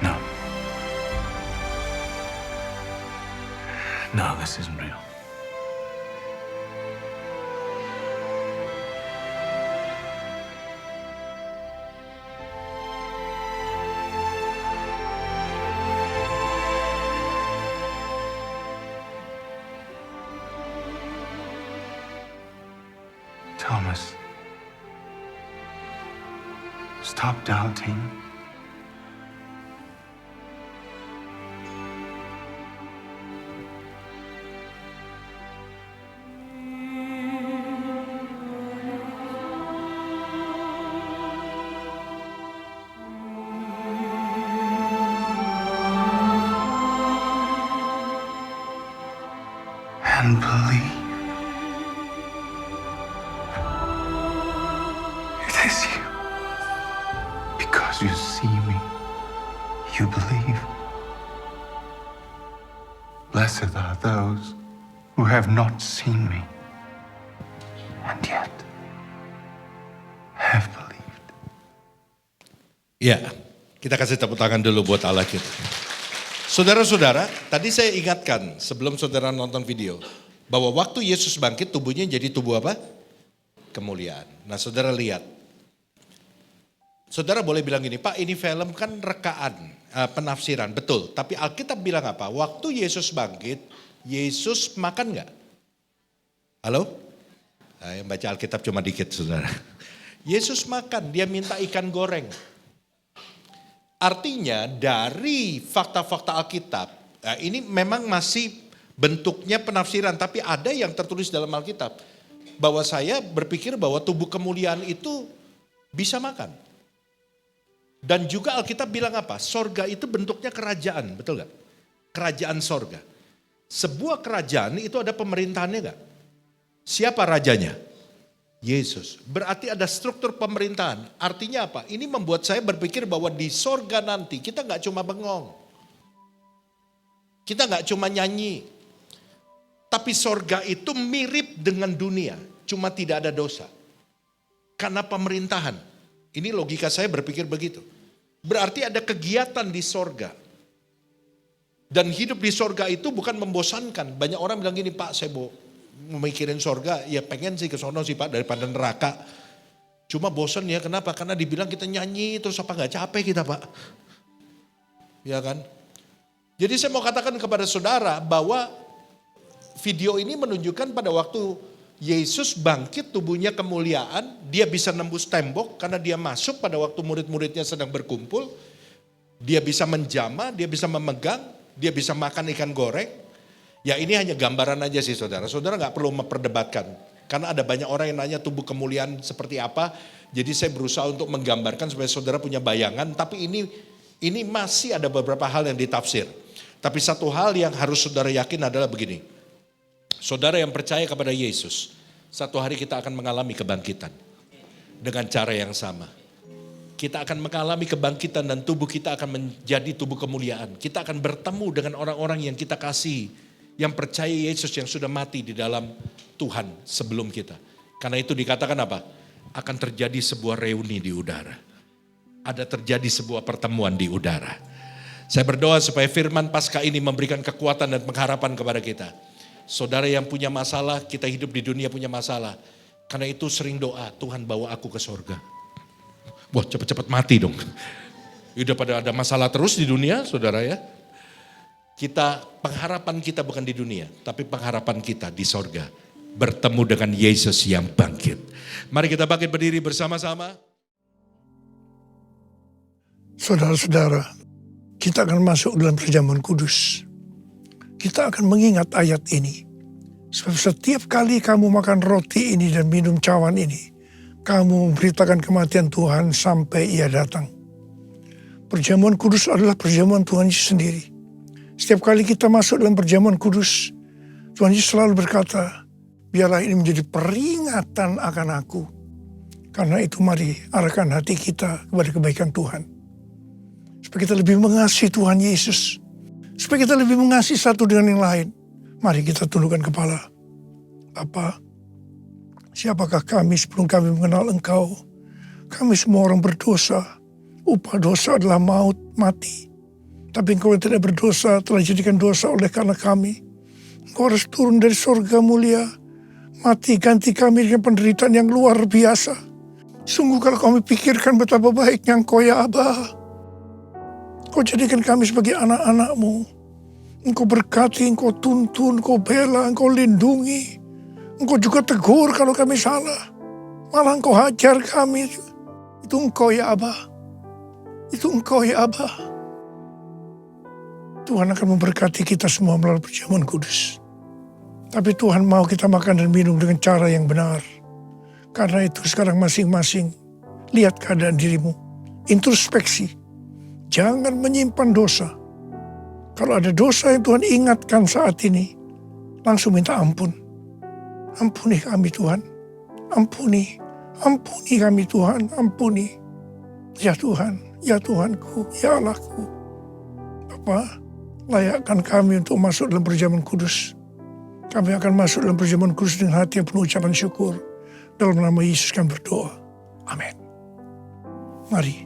No. No, this isn't real. Thomas, stop doubting. and believe. It is you. Because you see me, you believe. Blessed are those who have not seen me, and yet have believed. Ya, kita kasih tepuk tangan dulu buat Allah kita. Saudara-saudara, tadi saya ingatkan sebelum saudara nonton video, bahwa waktu Yesus bangkit tubuhnya jadi tubuh apa? Kemuliaan. Nah saudara lihat, saudara boleh bilang gini, Pak ini film kan rekaan, penafsiran, betul. Tapi Alkitab bilang apa? Waktu Yesus bangkit, Yesus makan gak? Halo? Nah, yang baca Alkitab cuma dikit saudara. Yesus makan, dia minta ikan goreng. Artinya dari fakta-fakta Alkitab, ini memang masih bentuknya penafsiran, tapi ada yang tertulis dalam Alkitab. Bahwa saya berpikir bahwa tubuh kemuliaan itu bisa makan. Dan juga Alkitab bilang apa? Sorga itu bentuknya kerajaan, betul gak? Kerajaan sorga. Sebuah kerajaan itu ada pemerintahannya gak? Siapa rajanya? Yesus. Berarti ada struktur pemerintahan. Artinya apa? Ini membuat saya berpikir bahwa di sorga nanti kita gak cuma bengong. Kita gak cuma nyanyi. Tapi sorga itu mirip dengan dunia. Cuma tidak ada dosa. Karena pemerintahan. Ini logika saya berpikir begitu. Berarti ada kegiatan di sorga. Dan hidup di sorga itu bukan membosankan. Banyak orang bilang gini, Pak saya memikirin sorga, ya pengen sih ke sono sih Pak daripada neraka. Cuma bosan ya, kenapa? Karena dibilang kita nyanyi terus apa gak capek kita Pak? Ya kan? Jadi saya mau katakan kepada saudara bahwa video ini menunjukkan pada waktu Yesus bangkit tubuhnya kemuliaan, dia bisa nembus tembok karena dia masuk pada waktu murid-muridnya sedang berkumpul. Dia bisa menjamah, dia bisa memegang, dia bisa makan ikan goreng. Ya ini hanya gambaran aja sih saudara. Saudara gak perlu memperdebatkan. Karena ada banyak orang yang nanya tubuh kemuliaan seperti apa. Jadi saya berusaha untuk menggambarkan supaya saudara punya bayangan. Tapi ini masih ada beberapa hal yang ditafsir. Tapi satu hal yang harus saudara yakin adalah begini. Saudara yang percaya kepada Yesus, satu hari kita akan mengalami kebangkitan. Dengan cara yang sama. Kita akan mengalami kebangkitan dan tubuh kita akan menjadi tubuh kemuliaan. Kita akan bertemu dengan orang-orang yang kita kasih. Yang percaya Yesus yang sudah mati di dalam Tuhan sebelum kita. Karena itu dikatakan apa? Akan terjadi sebuah reuni di udara. Ada terjadi sebuah pertemuan di udara. Saya berdoa supaya firman Paskah ini memberikan kekuatan dan pengharapan kepada kita. Saudara yang punya masalah, kita hidup di dunia punya masalah. Karena itu sering doa, Tuhan bawa aku ke sorga. Wah cepat-cepat mati dong. Udah pada ada masalah terus di dunia saudara ya. Pengharapan kita bukan di dunia, tapi pengharapan kita di sorga. Bertemu dengan Yesus yang bangkit. Mari kita bangkit berdiri bersama-sama. Saudara-saudara, kita akan masuk dalam perjamuan kudus. Kita akan mengingat ayat ini. Sebab setiap kali kamu makan roti ini dan minum cawan ini, kamu memberitakan kematian Tuhan sampai ia datang. Perjamuan kudus adalah perjamuan Tuhan Yesus sendiri. Setiap kali kita masuk dalam perjamuan kudus, Tuhan Yesus selalu berkata, biarlah ini menjadi peringatan akan aku. Karena itu mari arahkan hati kita kepada kebaikan Tuhan. Supaya kita lebih mengasihi Tuhan Yesus. Supaya kita lebih mengasihi satu dengan yang lain. Mari kita tundukkan kepala. Bapa, siapakah kami sebelum kami mengenal Engkau? Kami semua orang berdosa. Upah dosa adalah maut, mati. Tapi Engkau yang tidak berdosa telah dijadikan dosa oleh karena kami. Engkau harus turun dari surga mulia. Mati ganti kami dengan penderitaan yang luar biasa. Sungguh kalau kami pikirkan betapa baiknya Engkau ya Aba. Engkau jadikan kami sebagai anak-anak-Mu. Engkau berkati, Engkau tuntun, Engkau bela, Engkau lindungi. Engkau juga tegur kalau kami salah. Malah Engkau hajar kami. Itu Engkau ya Aba. Itu Engkau ya Aba. Tuhan akan memberkati kita semua melalui perjamuan kudus. Tapi Tuhan mau kita makan dan minum dengan cara yang benar. Karena itu sekarang masing-masing lihat keadaan dirimu. Introspeksi. Jangan menyimpan dosa. Kalau ada dosa yang Tuhan ingatkan saat ini, langsung minta ampun. Ampuni kami Tuhan. Ampuni kami Tuhan, ampuni. Ya Tuhan, ya Tuhanku, ya Allahku. Bapa, layakkan kami untuk masuk dalam perjamuan kudus. Kami akan masuk dalam perjamuan kudus dengan hati yang penuh ucapan syukur. Dalam nama Yesus kami berdoa. Amin. Mari.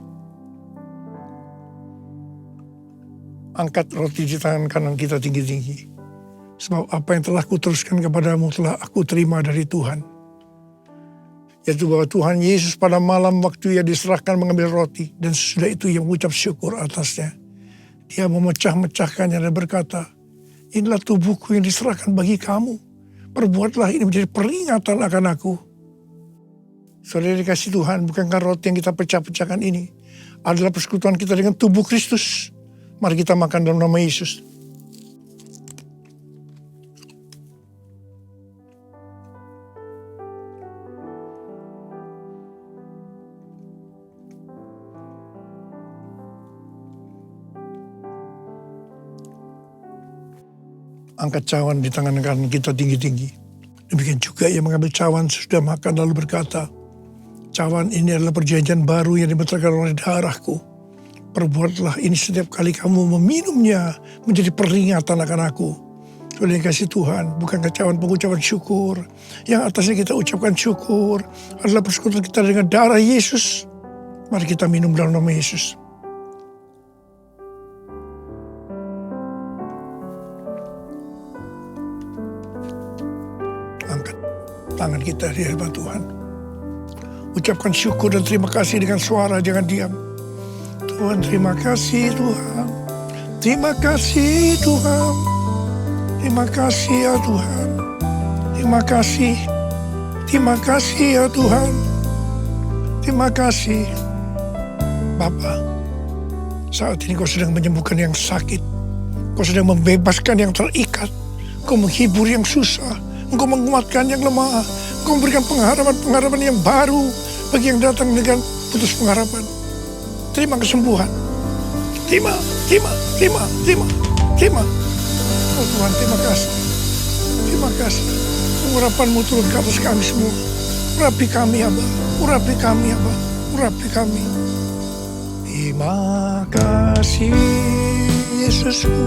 Angkat roti di tangan kanan kita tinggi-tinggi. Sebab apa yang telah kuteruskan kepadamu telah aku terima dari Tuhan. Yaitu bahwa Tuhan Yesus pada malam waktu ia diserahkan mengambil roti. Dan sesudah itu ia mengucap syukur atasnya. Dia memecah-mecahkannya dan berkata, inilah tubuhku yang diserahkan bagi kamu. Perbuatlah ini menjadi peringatan akan aku. Saudara dikasih Tuhan, bukankah roti yang kita pecah-pecahkan ini adalah persekutuan kita dengan tubuh Kristus? Mari kita makan dalam nama Yesus. Angkat cawan di tangan kanan kita tinggi-tinggi. Demikian juga ia mengambil cawan sesudah makan lalu berkata, cawan ini adalah perjanjian baru yang dibenarkan oleh darahku. Perbuatlah ini setiap kali kamu meminumnya menjadi peringatan akan aku. Sudah dikasih Tuhan, bukan cawan pengucapan syukur. Yang atasnya kita ucapkan syukur adalah persekutuan kita dengan darah Yesus. Mari kita minum dalam nama Yesus. Angkat tangan kita di hadapan Tuhan. Ucapkan syukur dan terima kasih dengan suara, jangan diam. Tuhan, terima kasih Tuhan. Terima kasih Tuhan. Terima kasih ya Tuhan. Terima kasih. Terima kasih ya Tuhan. Terima kasih. Bapa, saat ini kau sedang menyembuhkan yang sakit. Kau sedang membebaskan yang terikat. Kau menghibur yang susah. Engkau menguatkan yang lemah. Engkau memberikan pengharapan yang baru bagi yang datang dengan putus pengharapan. Terima kesembuhan. Terima. Oh Tuhan, terima kasih. Terima kasih. Urapan-Mu turun ke atas kami semua. Urapi kami, Abba. Urapi kami, Abba. Urapi kami. Terima kasih, Yesusku.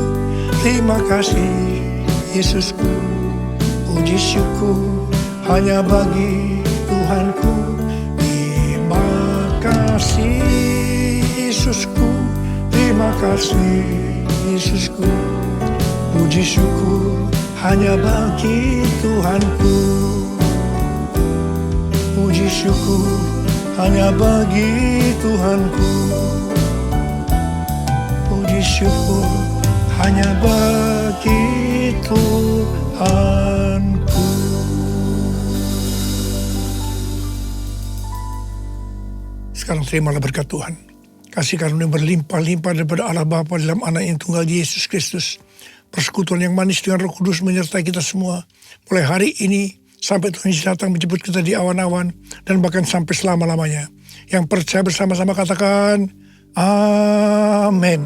Terima kasih, Yesusku. Puji syukur hanya bagi Tuhanku. Terima kasih, Yesusku. Terima kasih, Yesusku. Puji syukur hanya bagi Tuhanku. Puji syukur hanya bagi Tuhanku. Puji syukur hanya bagi Tuhanku. Sekarang terimalah berkat Tuhan. Kasih karunia berlimpah-limpah daripada Allah Bapa dalam anak yang tunggal Yesus Kristus. Persekutuan yang manis dengan Roh Kudus menyertai kita semua. Mulai hari ini sampai Tuhan Yesus datang menjemput kita di awan-awan. Dan bahkan sampai selama-lamanya. Yang percaya bersama-sama katakan, Amin.